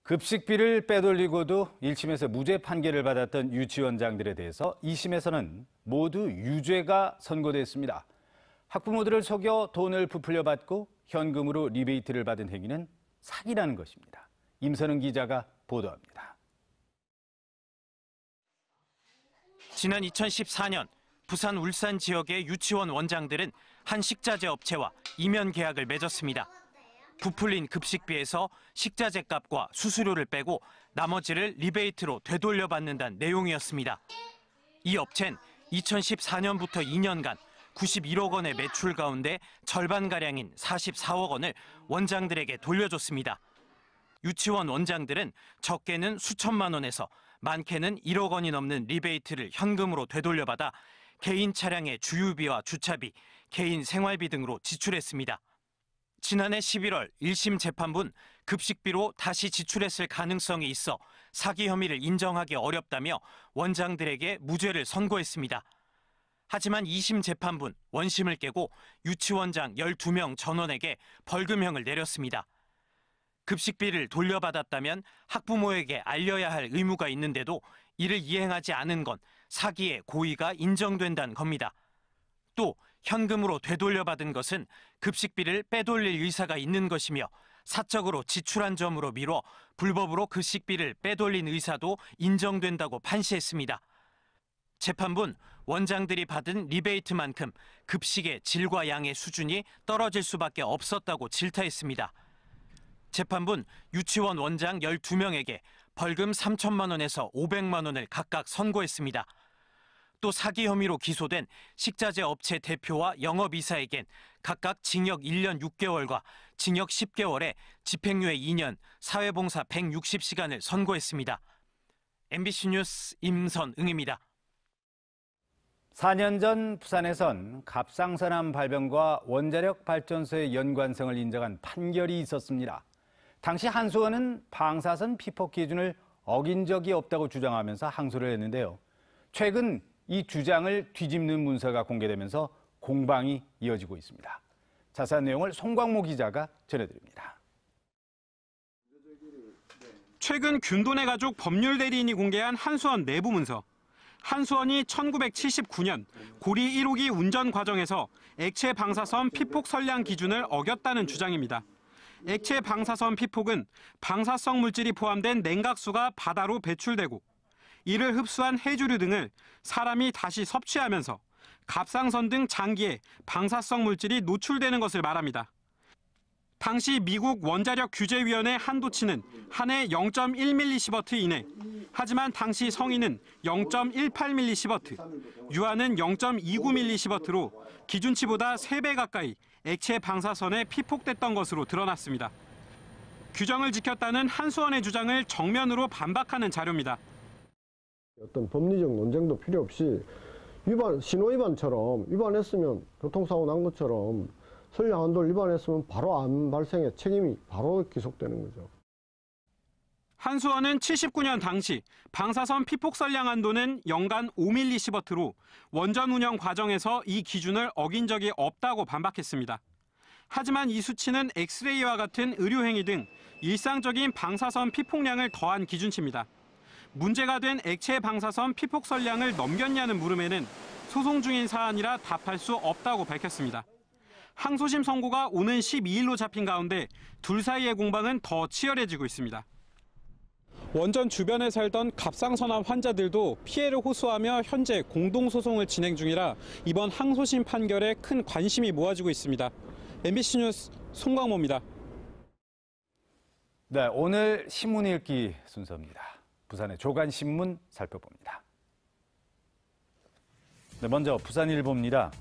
급식비를 빼돌리고도 1심에서 무죄 판결을 받았던 유치원장들에 대해서 2심에서는 모두 유죄가 선고됐습니다. 학부모들을 속여 돈을 부풀려 받고 현금으로 리베이트를 받은 행위는 사기라는 것입니다. 임선은 기자가 보도합니다. 지난 2014년 부산 울산 지역의 유치원 원장들은 한 식자재 업체와 이면 계약을 맺었습니다. 부풀린 급식비에서 식자재 값과 수수료를 빼고 나머지를 리베이트로 되돌려받는다는 내용이었습니다. 이 업체는 2014년부터 2년간 91억 원의 매출 가운데 절반가량인 44억 원을 원장들에게 돌려줬습니다. 유치원 원장들은 적게는 수천만 원에서 많게는 1억 원이 넘는 리베이트를 현금으로 되돌려받아 개인 차량의 주유비와 주차비, 개인 생활비 등으로 지출했습니다. 지난해 11월 1심 재판부는 급식비로 다시 지출했을 가능성이 있어 사기 혐의를 인정하기 어렵다며 원장들에게 무죄를 선고했습니다. 하지만 2심 재판부는 원심을 깨고 유치원장 12명 전원에게 벌금형을 내렸습니다. 급식비를 돌려받았다면 학부모에게 알려야 할 의무가 있는데도 이를 이행하지 않은 건 사기의 고의가 인정된다는 겁니다. 또 현금으로 되돌려받은 것은 급식비를 빼돌릴 의사가 있는 것이며 사적으로 지출한 점으로 미뤄 불법으로 급식비를 빼돌린 의사도 인정된다고 판시했습니다. 재판부는 원장들이 받은 리베이트만큼 급식의 질과 양의 수준이 떨어질 수밖에 없었다고 질타했습니다. 재판부는 유치원 원장 12명에게 벌금 3천만 원에서 500만 원을 각각 선고했습니다. 또 사기 혐의로 기소된 식자재 업체 대표와 영업이사에겐 각각 징역 1년 6개월과 징역 10개월에 집행유예 2년, 사회봉사 160시간을 선고했습니다. MBC 뉴스 임선응입니다. 4년 전 부산에선 갑상선암 발병과 원자력 발전소의 연관성을 인정한 판결이 있었습니다. 당시 한수원은 방사선 피폭 기준을 어긴 적이 없다고 주장하면서 항소를 했는데요. 최근 이 주장을 뒤집는 문서가 공개되면서 공방이 이어지고 있습니다. 자세한 내용을 송광모 기자가 전해드립니다. 최근 균돈의 가족 법률 대리인이 공개한 한수원 내부 문서. 한수원이 1979년 고리 1호기 운전 과정에서 액체 방사선 피폭 선량 기준을 어겼다는 주장입니다. 액체 방사선 피폭은 방사성 물질이 포함된 냉각수가 바다로 배출되고 이를 흡수한 해조류 등을 사람이 다시 섭취하면서 갑상선 등 장기에 방사성 물질이 노출되는 것을 말합니다. 당시 미국 원자력 규제위원회 한도치는 한 해 0.1mSv 이내, 하지만 당시 성인은 0.18mSv, 유아는 0.29mSv로 기준치보다 3배 가까이 액체 방사선에 피폭됐던 것으로 드러났습니다. 규정을 지켰다는 한수원의 주장을 정면으로 반박하는 자료입니다. 어떤 법리적 논쟁도 필요 없이 신호위반처럼 위반했으면 교통사고 난 것처럼 선량 한도를 위반했으면 바로 암 발생의 책임이 바로 기속되는 거죠. 한수원은 79년 당시 방사선 피폭 선량 한도는 연간 5mSv로 원전 운영 과정에서 이 기준을 어긴 적이 없다고 반박했습니다. 하지만 이 수치는 엑스레이와 같은 의료행위 등 일상적인 방사선 피폭량을 더한 기준치입니다. 문제가 된 액체 방사선 피폭 선량을 넘겼냐는 물음에는 소송 중인 사안이라 답할 수 없다고 밝혔습니다. 항소심 선고가 오는 12일로 잡힌 가운데 둘 사이의 공방은 더 치열해지고 있습니다. 원전 주변에 살던 갑상선암 환자들도 피해를 호소하며 현재 공동소송을 진행 중이라 이번 항소심 판결에 큰 관심이 모아지고 있습니다. MBC 뉴스 송광모입니다. 네, 오늘 신문 읽기 순서입니다. 부산의 조간신문 살펴봅니다. 네, 먼저 부산일보입니다.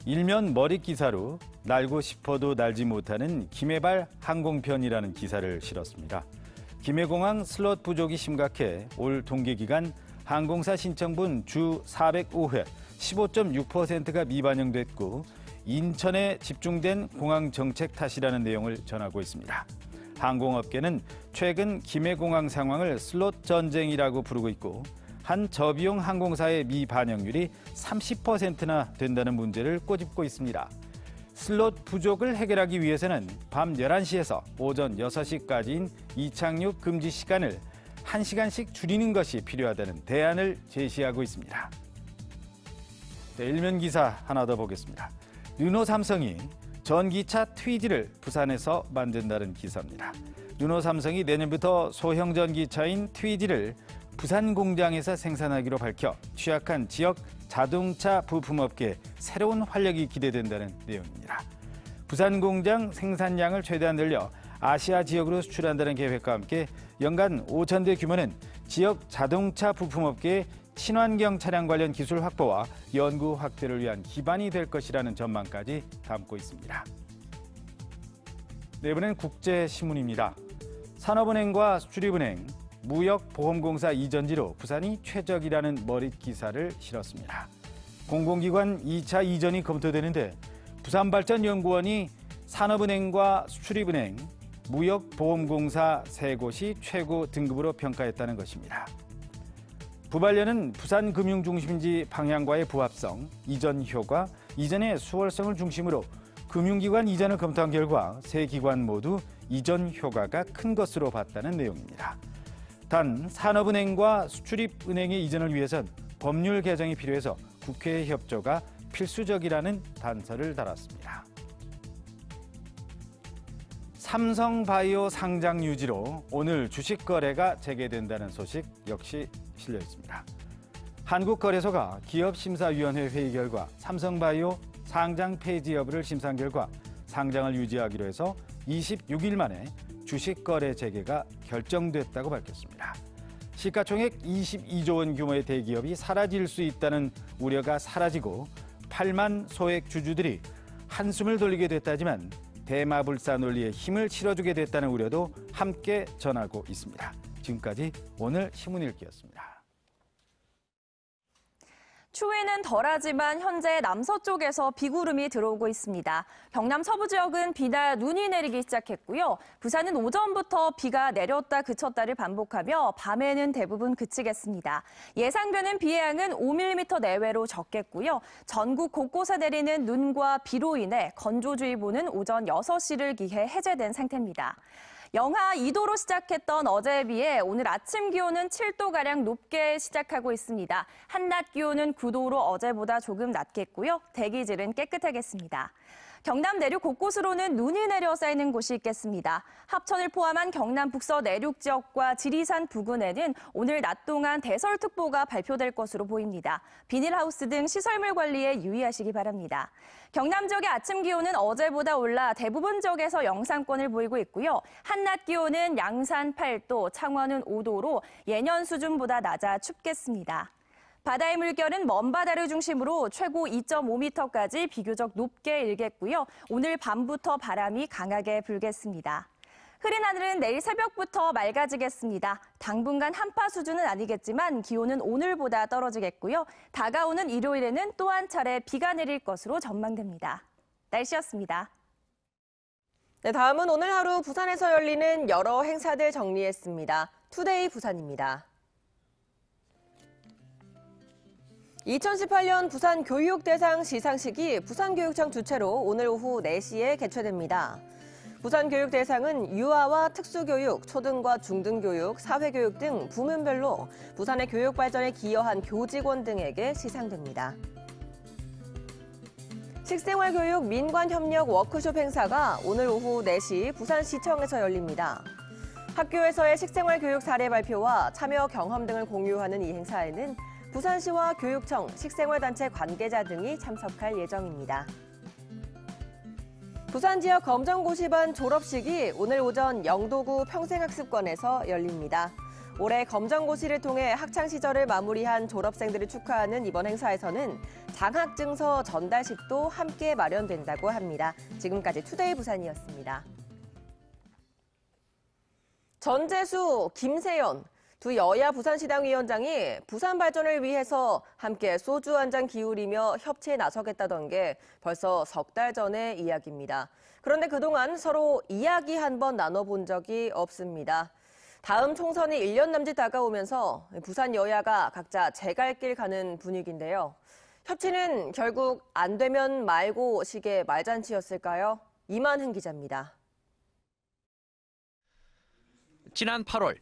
일면 머릿 기사로 날고 싶어도 날지 못하는 김해발 항공편이라는 기사를 실었습니다. 김해공항 슬롯 부족이 심각해 올 동계 기간 항공사 신청분 주 405회 15.6%가 미반영됐고 인천에 집중된 공항 정책 탓이라는 내용을 전하고 있습니다. 항공업계는 최근 김해공항 상황을 슬롯 전쟁이라고 부르고 있고 한 저비용 항공사의 미반영률이 30%나 된다는 문제를 꼬집고 있습니다. 슬롯 부족을 해결하기 위해서는 밤 11시에서 오전 6시까지인 이착륙 금지 시간을 1시간씩 줄이는 것이 필요하다는 대안을 제시하고 있습니다. 네, 일면 기사 하나 더 보겠습니다. 르노 삼성이 전기차 트위지를 부산에서 만든다는 기사입니다. 르노 삼성이 내년부터 소형 전기차인 트위지를 부산 공장에서 생산하기로 밝혀 취약한 지역 자동차 부품업계에 새로운 활력이 기대된다는 내용입니다. 부산 공장 생산량을 최대한 늘려 아시아 지역으로 수출한다는 계획과 함께 연간 5,000대 규모는 지역 자동차 부품업계의 친환경 차량 관련 기술 확보와 연구 확대를 위한 기반이 될 것이라는 전망까지 담고 있습니다. 네, 이번엔 국제신문입니다. 산업은행과 수출입은행, 무역보험공사 이전지로 부산이 최적이라는 머릿 기사를 실었습니다. 공공기관 2차 이전이 검토되는데 부산발전연구원이 산업은행과 수출입은행, 무역보험공사 세 곳이 최고 등급으로 평가했다는 것입니다. 부발련은 부산 금융중심지 방향과의 부합성, 이전 효과, 이전의 수월성을 중심으로 금융기관 이전을 검토한 결과 세 기관 모두 이전 효과가 큰 것으로 봤다는 내용입니다. 단 산업은행과 수출입은행의 이전을 위해선 법률 개정이 필요해서 국회의 협조가 필수적이라는 단서를 달았습니다. 삼성바이오 상장 유지로 오늘 주식 거래가 재개된다는 소식 역시 실려 있습니다. 한국거래소가 기업심사위원회 회의 결과 삼성바이오 상장 폐지 여부를 심사한 결과 상장을 유지하기로 해서 26일 만에 주식 거래 재개가 결정됐다고 밝혔습니다. 시가총액 22조 원 규모의 대기업이 사라질 수 있다는 우려가 사라지고 8만 소액 주주들이 한숨을 돌리게 됐다지만 대마불사 논리에 힘을 실어주게 됐다는 우려도 함께 전하고 있습니다. 지금까지 오늘 신문 읽기였습니다. 추위는 덜하지만 현재 남서쪽에서 비구름이 들어오고 있습니다. 경남 서부 지역은 비나 눈이 내리기 시작했고요. 부산은 오전부터 비가 내렸다 그쳤다를 반복하며 밤에는 대부분 그치겠습니다. 예상되는 비의 양은 5mm 내외로 적겠고요. 전국 곳곳에 내리는 눈과 비로 인해 건조주의보는 오전 6시를 기해 해제된 상태입니다. 영하 2도로 시작했던 어제에 비해 오늘 아침 기온은 7도가량 높게 시작하고 있습니다. 한낮 기온은 9도로 어제보다 조금 낮겠고요. 대기질은 깨끗하겠습니다. 경남 내륙 곳곳으로는 눈이 내려 쌓이는 곳이 있겠습니다. 합천을 포함한 경남 북서 내륙 지역과 지리산 부근에는 오늘 낮 동안 대설특보가 발표될 것으로 보입니다. 비닐하우스 등 시설물 관리에 유의하시기 바랍니다. 경남 지역의 아침 기온은 어제보다 올라 대부분 지역에서 영상권을 보이고 있고요. 한낮 기온은 양산 8도, 창원은 5도로 예년 수준보다 낮아 춥겠습니다. 바다의 물결은 먼바다를 중심으로 최고 2.5m까지 비교적 높게 일겠고요. 오늘 밤부터 바람이 강하게 불겠습니다. 흐린 하늘은 내일 새벽부터 맑아지겠습니다. 당분간 한파 수준은 아니겠지만 기온은 오늘보다 떨어지겠고요. 다가오는 일요일에는 또 한 차례 비가 내릴 것으로 전망됩니다. 날씨였습니다. 네, 다음은 오늘 하루 부산에서 열리는 여러 행사들 정리했습니다. 투데이 부산입니다. 2018년 부산 교육대상 시상식이 부산교육청 주최로 오늘 오후 4시에 개최됩니다. 부산교육대상은 유아와 특수교육, 초등과 중등교육, 사회교육 등 부문별로 부산의 교육 발전에 기여한 교직원 등에게 시상됩니다. 식생활교육 민관협력 워크숍 행사가 오늘 오후 4시 부산시청에서 열립니다. 학교에서의 식생활교육 사례 발표와 참여 경험 등을 공유하는 이 행사에는 부산시와 교육청, 식생활단체 관계자 등이 참석할 예정입니다. 부산 지역 검정고시반 졸업식이 오늘 오전 영도구 평생학습관에서 열립니다. 올해 검정고시를 통해 학창시절을 마무리한 졸업생들을 축하하는 이번 행사에서는 장학증서 전달식도 함께 마련된다고 합니다. 지금까지 투데이 부산이었습니다. 전재수, 김세연 두 여야 부산시당 위원장이 부산 발전을 위해서 함께 소주 한 잔 기울이며 협치에 나서겠다던 게 벌써 석 달 전의 이야기입니다. 그런데 그동안 서로 이야기 한 번 나눠본 적이 없습니다. 다음 총선이 1년 남짓 다가오면서 부산 여야가 각자 제 갈 길 가는 분위기인데요. 협치는 결국 안 되면 말고 식의 말잔치였을까요? 이만흥 기자입니다. 지난 8월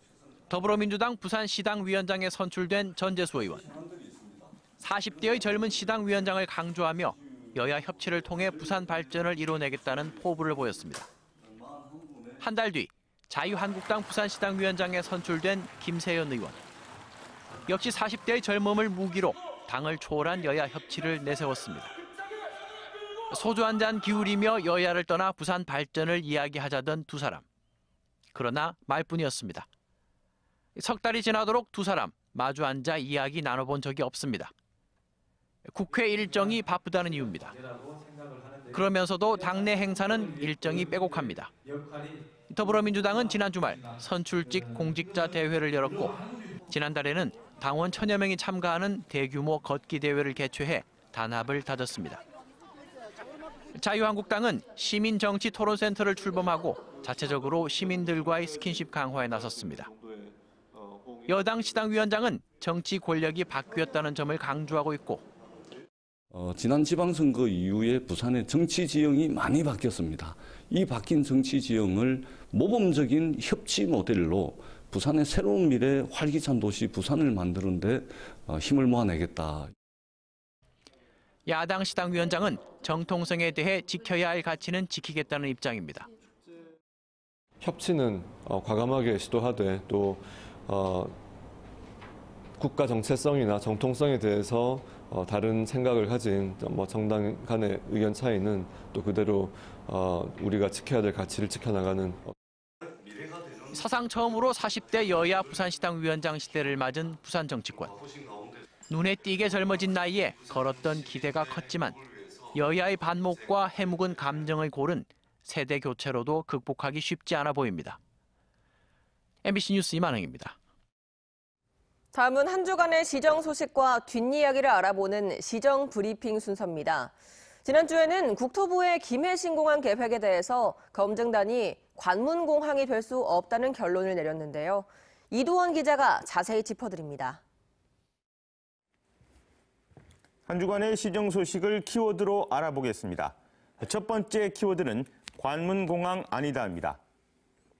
더불어민주당 부산시당위원장에 선출된 전재수 의원. 40대의 젊은 시당위원장을 강조하며 여야 협치를 통해 부산 발전을 이뤄내겠다는 포부를 보였습니다. 한 달 뒤 자유한국당 부산시당위원장에 선출된 김세연 의원. 역시 40대의 젊음을 무기로 당을 초월한 여야 협치를 내세웠습니다. 소주 한 잔 기울이며 여야를 떠나 부산 발전을 이야기하자던 두 사람. 그러나 말뿐이었습니다. 석 달이 지나도록 두 사람 마주 앉아 이야기 나눠본 적이 없습니다. 국회 일정이 바쁘다는 이유입니다. 그러면서도 당내 행사는 일정이 빼곡합니다. 더불어민주당은 지난 주말 선출직 공직자 대회를 열었고 지난달에는 당원 1000여 명이 참가하는 대규모 걷기 대회를 개최해 단합을 다졌습니다. 자유한국당은 시민정치 토론센터를 출범하고 자체적으로 시민들과의 스킨십 강화에 나섰습니다. 여당 시당위원장은 정치 권력이 바뀌었다는 점을 강조하고 있고 지난 지방선거 이후에 부산의 정치 지형이 많이 바뀌었습니다. 이 바뀐 정치 지형을 모범적인 협치 모델로 부산의 새로운 미래 활기찬 도시 부산을 만드는 데 힘을 모아내겠다. 야당 시당위원장은 정통성에 대해 지켜야 할 가치는 지키겠다는 입장입니다. 협치는 과감하게 시도하되 또 국가 정체성이나 정통성에 대해서 다른 생각을 가진 정당 간의 의견 차이는 또 그대로 우리가 지켜야 될 가치를 지켜나가는. 사상 처음으로 40대 여야 부산시당위원장 시대를 맞은 부산 정치권. 눈에 띄게 젊어진 나이에 걸었던 기대가 컸지만 여야의 반목과 해묵은 감정을 고른 세대 교체로도 극복하기 쉽지 않아 보입니다. MBC 뉴스 이만흥입니다. 다음은 한 주간의 시정 소식과 뒷이야기를 알아보는 시정 브리핑 순서입니다. 지난주에는 국토부의 김해 신공항 계획에 대해서 검증단이 관문공항이 될 수 없다는 결론을 내렸는데요. 이도원 기자가 자세히 짚어드립니다. 한 주간의 시정 소식을 키워드로 알아보겠습니다. 첫 번째 키워드는 관문공항 아니다입니다.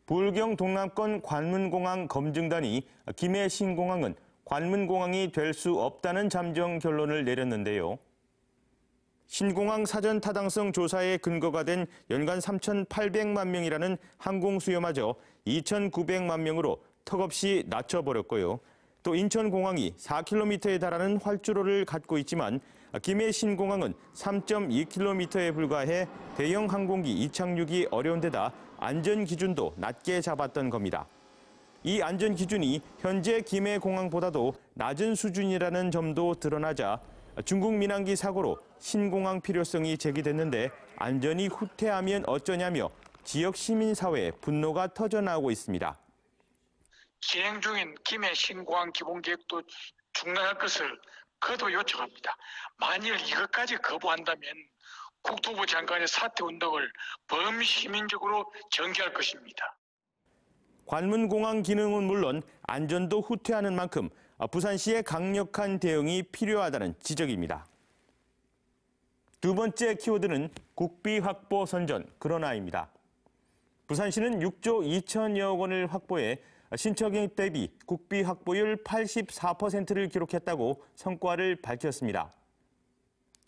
부울경 동남권 관문공항 검증단이 김해 신공항은 관문공항이 될 수 없다는 잠정 결론을 내렸는데요. 신공항 사전 타당성 조사에 근거가 된 연간 3,800만 명이라는 항공 수요마저 2,900만 명으로 턱없이 낮춰버렸고요. 또 인천공항이 4km에 달하는 활주로를 갖고 있지만 김해 신공항은 3.2km에 불과해 대형 항공기 이착륙이 어려운 데다 안전 기준도 낮게 잡았던 겁니다. 이 안전 기준이 현재 김해 공항보다도 낮은 수준이라는 점도 드러나자 중국 민항기 사고로 신공항 필요성이 제기됐는데 안전이 후퇴하면 어쩌냐며 지역 시민사회에 분노가 터져나오고 있습니다. 진행 중인 김해 신공항 기본계획도 중단할 것을 거듭 요청합니다. 만일 이것까지 거부한다면 국토부 장관의 사퇴 운동을 범시민적으로 전개할 것입니다. 관문공항 기능은 물론 안전도 후퇴하는 만큼 부산시의 강력한 대응이 필요하다는 지적입니다. 두 번째 키워드는 국비 확보 선전, 그러나입니다. 부산시는 6조 2천여억 원을 확보해 신청액 대비 국비 확보율 84%를 기록했다고 성과를 밝혔습니다.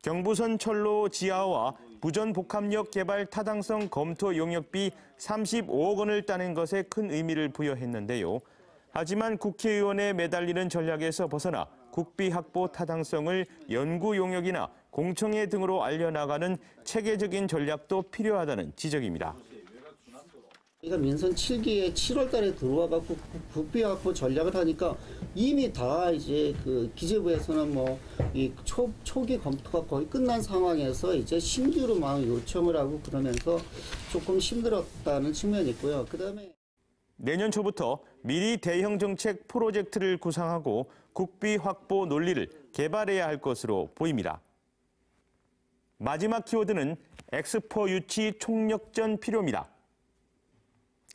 경부선 철로 지하화 부전 복합역 개발 타당성 검토 용역비 35억 원을 따낸 것에 큰 의미를 부여했는데요. 하지만 국회의원에 매달리는 전략에서 벗어나 국비 확보 타당성을 연구 용역이나 공청회 등으로 알려나가는 체계적인 전략도 필요하다는 지적입니다. 그러니까 민선 7기에 7월 달에 들어와 갖고 국비 확보 전략을 하니까 이미 다 이제 그 기재부에서는 뭐 이 초기 검토가 거의 끝난 상황에서 이제 신규로 막 요청을 하고 그러면서 조금 힘들었다는 측면이 있고요. 그다음에 내년 초부터 미리 대형 정책 프로젝트를 구상하고 국비 확보 논리를 개발해야 할 것으로 보입니다. 마지막 키워드는 엑스포 유치 총력전 필요입니다.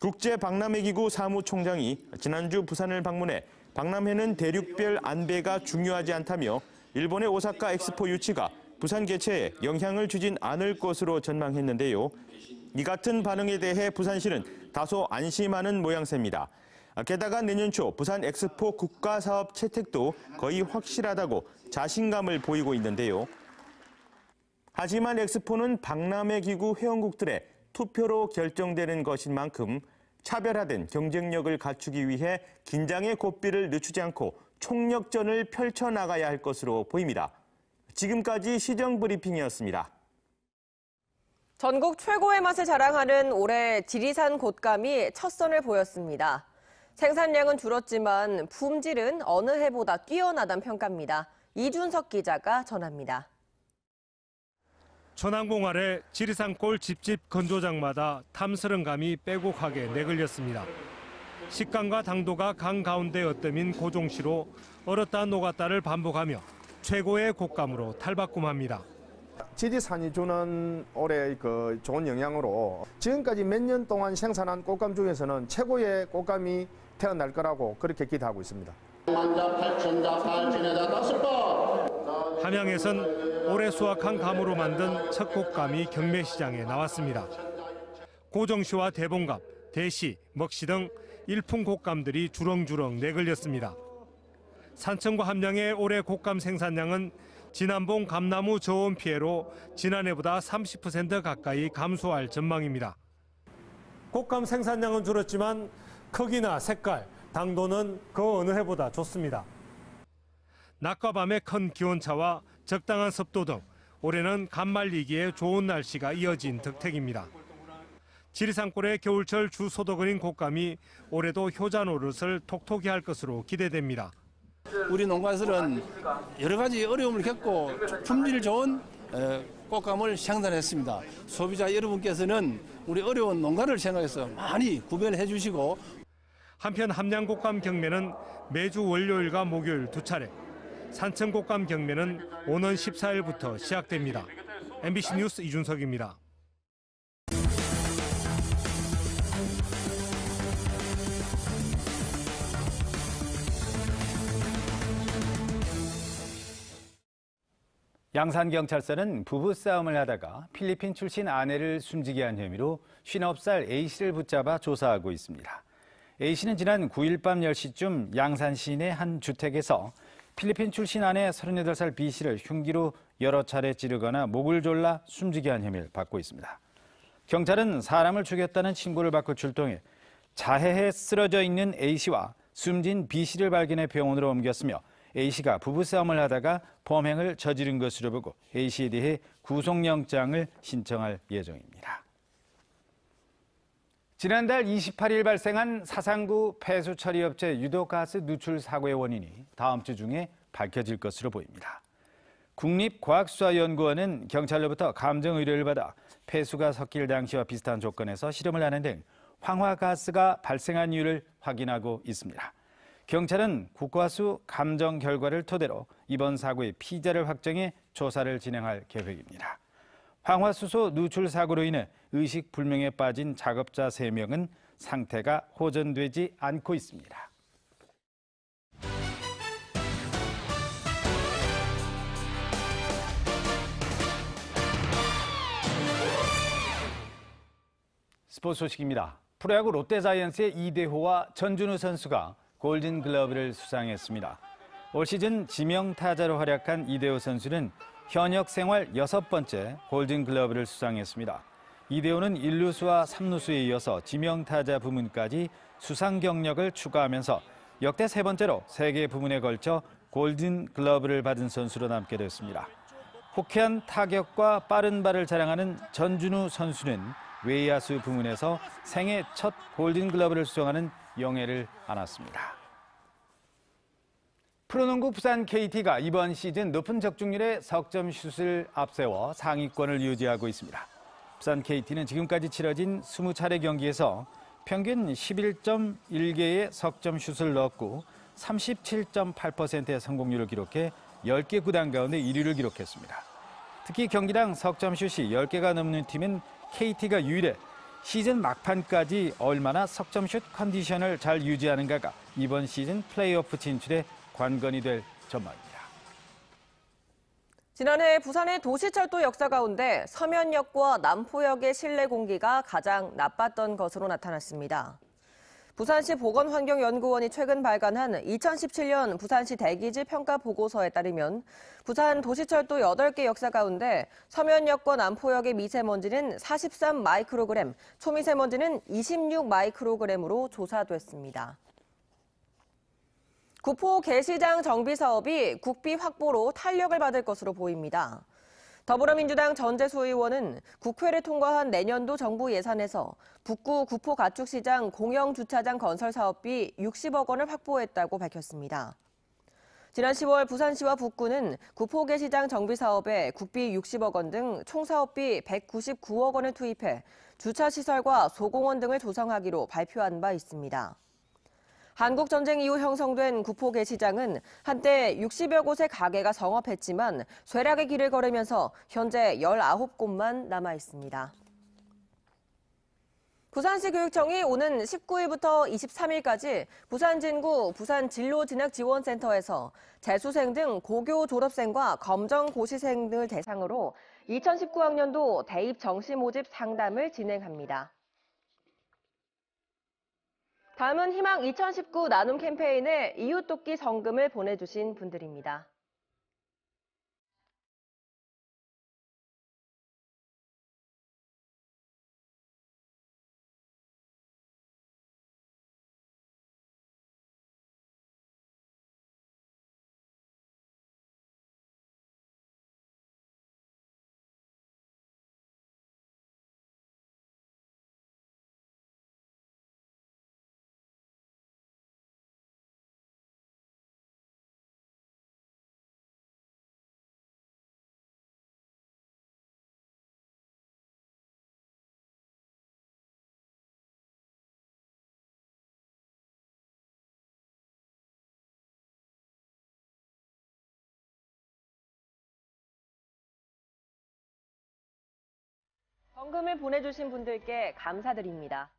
국제박람회기구 사무총장이 지난주 부산을 방문해 박람회는 대륙별 안배가 중요하지 않다며 일본의 오사카 엑스포 유치가 부산 개최에 영향을 주진 않을 것으로 전망했는데요. 이 같은 반응에 대해 부산시는 다소 안심하는 모양새입니다. 게다가 내년 초 부산 엑스포 국가사업 채택도 거의 확실하다고 자신감을 보이고 있는데요. 하지만 엑스포는 박람회 기구 회원국들의 투표로 결정되는 것인 만큼 차별화된 경쟁력을 갖추기 위해 긴장의 고삐를 늦추지 않고 총력전을 펼쳐나가야 할 것으로 보입니다. 지금까지 시정 브리핑이었습니다. 전국 최고의 맛을 자랑하는 올해 지리산 곶감이 첫 선을 보였습니다. 생산량은 줄었지만 품질은 어느 해보다 뛰어나다는 평가입니다. 이준석 기자가 전합니다. 천왕봉 아래 지리산골 집집 건조장마다 탐스런 감이 빼곡하게 내걸렸습니다. 식감과 당도가 강 가운데 엇대민 고종시로 얼었다 녹았다를 반복하며 최고의 곶감으로 탈바꿈합니다. 지리산이 주는 올해 좋은 영향으로 지금까지 몇 년 동안 생산한 곶감 중에서는 최고의 곶감이 태어날 거라고 그렇게 기대하고 있습니다. 함양에선 올해 수확한 감으로 만든 첫 곶감이 경매시장에 나왔습니다. 고정시와 대봉감, 대시, 먹시 등 일품 곶감들이 주렁주렁 내걸렸습니다. 산청과 함양의 올해 곶감 생산량은 지난봉 감나무 저온 피해로 지난해보다 30% 가까이 감소할 전망입니다. 곶감 생산량은 줄었지만 크기나 색깔, 당도는 그 어느 해보다 좋습니다. 낮과 밤의 큰 기온차와 적당한 습도 등 올해는 감 말리기에 좋은 날씨가 이어진 덕택입니다. 지리산골의 겨울철 주 소득원인 곶감이 올해도 효자 노릇을 톡톡히 할 것으로 기대됩니다. 우리 농가들은 여러 가지 어려움을 겪고 품질 좋은 곶감을 생산했습니다. 소비자 여러분께서는 우리 어려운 농가를 생각해서 많이 구매를 해주시고 한편 함양 곶감 경매는 매주 월요일과 목요일 2차례, 산청 곶감 경매는 오는 14일부터 시작됩니다. MBC 뉴스 이준석입니다. 양산경찰서는 부부싸움을 하다가 필리핀 출신 아내를 숨지게 한 혐의로 59살 A씨를 붙잡아 조사하고 있습니다. A씨는 지난 9일 밤 10시쯤 양산 시내 한 주택에서 필리핀 출신 아내 38살 B씨를 흉기로 여러 차례 찌르거나 목을 졸라 숨지게 한 혐의를 받고 있습니다. 경찰은 사람을 죽였다는 신고를 받고 출동해 자해해 쓰러져 있는 A씨와 숨진 B씨를 발견해 병원으로 옮겼으며 A씨가 부부싸움을 하다가 범행을 저지른 것으로 보고 A씨에 대해 구속영장을 신청할 예정입니다. 지난달 28일 발생한 사상구 폐수처리업체 유독가스 누출 사고의 원인이 다음 주 중에 밝혀질 것으로 보입니다. 국립과학수사연구원은 경찰로부터 감정 의뢰를 받아 폐수가 섞일 당시와 비슷한 조건에서 실험을 하는 등 황화가스가 발생한 이유를 확인하고 있습니다. 경찰은 국과수 감정 결과를 토대로 이번 사고의 피자를 확정해 조사를 진행할 계획입니다. 황화수소 누출 사고로 인해 의식불명에 빠진 작업자 3명은 상태가 호전되지 않고 있습니다. 스포츠 소식입니다. 프로야구 롯데자이언츠의 이대호와 전준우 선수가 골든글러브를 수상했습니다. 올 시즌 지명타자로 활약한 이대호 선수는 현역 생활 6번째 골든글러브를 수상했습니다. 이대호는 1루수와 3루수에 이어서 지명타자 부문까지 수상 경력을 추가하면서 역대 3번째로 3개 부문에 걸쳐 골든글러브를 받은 선수로 남게 됐습니다. 호쾌한 타격과 빠른 발을 자랑하는 전준우 선수는 외야수 부문에서 생애 첫 골든글러브를 수상하는 영예를 안았습니다. 프로농구 부산 KT가 이번 시즌 높은 적중률의 석점슛을 앞세워 상위권을 유지하고 있습니다. 부산 KT는 지금까지 치러진 20차례 경기에서 평균 11.1개의 석점슛을 넣었고 37.8%의 성공률을 기록해 10개 구단 가운데 1위를 기록했습니다. 특히 경기당 석점슛이 10개가 넘는 팀은 KT가 유일해 시즌 막판까지 얼마나 석점슛 컨디션을 잘 유지하는가가 이번 시즌 플레이오프 진출에 관건이 될 전망입니다. 지난해 부산의 도시철도 역사 가운데 서면역과 남포역의 실내 공기가 가장 나빴던 것으로 나타났습니다. 부산시 보건환경연구원이 최근 발간한 2017년 부산시 대기질 평가 보고서에 따르면 부산 도시철도 8개 역사 가운데 서면역과 남포역의 미세먼지는 43 마이크로그램, 초미세먼지는 26 마이크로그램으로 조사됐습니다. 구포 개시장 정비 사업이 국비 확보로 탄력을 받을 것으로 보입니다. 더불어민주당 전재수 의원은 국회를 통과한 내년도 정부 예산에서 북구 구포 가축시장 공영주차장 건설 사업비 60억 원을 확보했다고 밝혔습니다. 지난 10월 부산시와 북구는 구포 개시장 정비 사업에 국비 60억 원 등 총 사업비 199억 원을 투입해 주차시설과 소공원 등을 조성하기로 발표한 바 있습니다. 한국전쟁 이후 형성된 구포 개시장은 한때 60여 곳의 가게가 성업했지만 쇠락의 길을 걸으면서 현재 19곳만 남아 있습니다. 부산시 교육청이 오는 19일부터 23일까지 부산 진구 부산진로진학지원센터에서 재수생 등 고교 졸업생과 검정고시생 등을 대상으로 2019학년도 대입 정시 모집 상담을 진행합니다. 다음은 희망 2019 나눔 캠페인에 이웃돕기 성금을 보내주신 분들입니다. 성금을 보내주신 분들께 감사드립니다.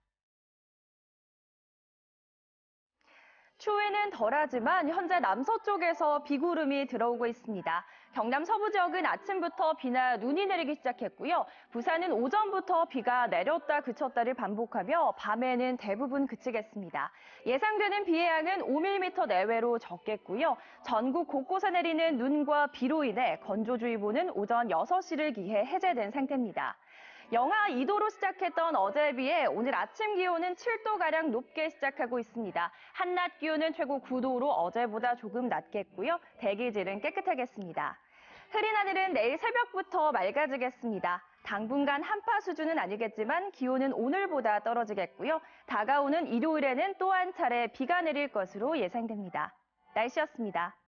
추위는 덜하지만 현재 남서쪽에서 비구름이 들어오고 있습니다. 경남 서부 지역은 아침부터 비나 눈이 내리기 시작했고요. 부산은 오전부터 비가 내렸다 그쳤다를 반복하며 밤에는 대부분 그치겠습니다. 예상되는 비의 양은 5mm 내외로 적겠고요. 전국 곳곳에 내리는 눈과 비로 인해 건조주의보는 오전 6시를 기해 해제된 상태입니다. 영하 2도로 시작했던 어제에 비해 오늘 아침 기온은 7도가량 높게 시작하고 있습니다. 한낮 기온은 최고 9도로 어제보다 조금 낮겠고요. 대기질은 깨끗하겠습니다. 흐린 하늘은 내일 새벽부터 맑아지겠습니다. 당분간 한파 수준은 아니겠지만 기온은 오늘보다 떨어지겠고요. 다가오는 일요일에는 또 한 차례 비가 내릴 것으로 예상됩니다. 날씨였습니다.